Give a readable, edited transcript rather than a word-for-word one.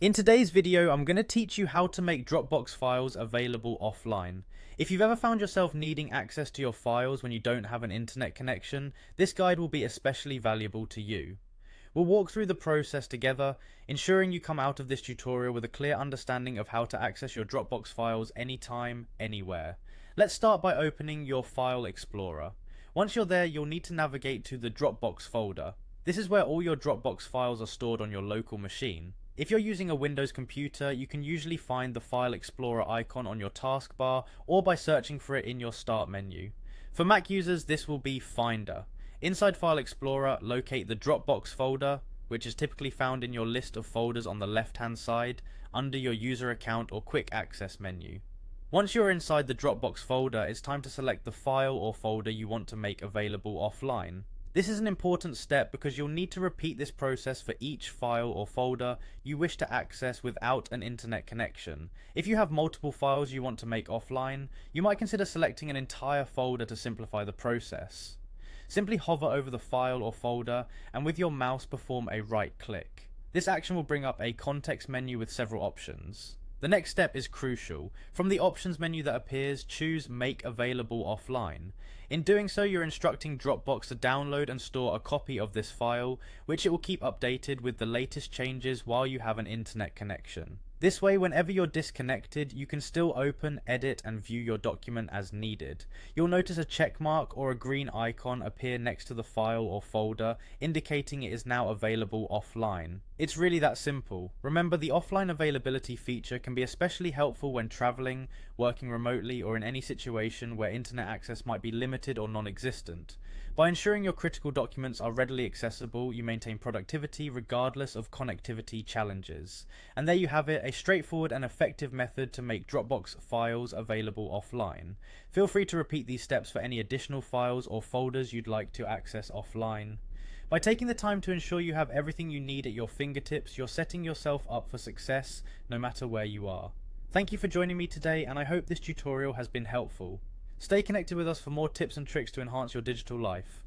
In today's video, I'm going to teach you how to make Dropbox files available offline. If you've ever found yourself needing access to your files when you don't have an internet connection, this guide will be especially valuable to you. We'll walk through the process together, ensuring you come out of this tutorial with a clear understanding of how to access your Dropbox files anytime, anywhere. Let's start by opening your File Explorer. Once you're there, you'll need to navigate to the Dropbox folder. This is where all your Dropbox files are stored on your local machine. If you're using a Windows computer, you can usually find the File Explorer icon on your taskbar or by searching for it in your Start menu. For Mac users, this will be Finder. Inside File Explorer, locate the Dropbox folder, which is typically found in your list of folders on the left-hand side, under your user account or quick access menu. Once you're inside the Dropbox folder, it's time to select the file or folder you want to make available offline. This is an important step because you'll need to repeat this process for each file or folder you wish to access without an internet connection. If you have multiple files you want to make offline, you might consider selecting an entire folder to simplify the process. Simply hover over the file or folder and with your mouse perform a right click. This action will bring up a context menu with several options. The next step is crucial. From the options menu that appears, choose Make Available Offline. In doing so, you're instructing Dropbox to download and store a copy of this file, which it will keep updated with the latest changes while you have an internet connection. This way, whenever you're disconnected, you can still open, edit, and view your document as needed. You'll notice a check mark or a green icon appear next to the file or folder, indicating it is now available offline. It's really that simple. Remember, the offline availability feature can be especially helpful when traveling, working remotely, or in any situation where internet access might be limited or non-existent. By ensuring your critical documents are readily accessible, you maintain productivity regardless of connectivity challenges. And there you have it, a straightforward and effective method to make Dropbox files available offline. Feel free to repeat these steps for any additional files or folders you'd like to access offline. By taking the time to ensure you have everything you need at your fingertips, you're setting yourself up for success no matter where you are. Thank you for joining me today, and I hope this tutorial has been helpful. Stay connected with us for more tips and tricks to enhance your digital life.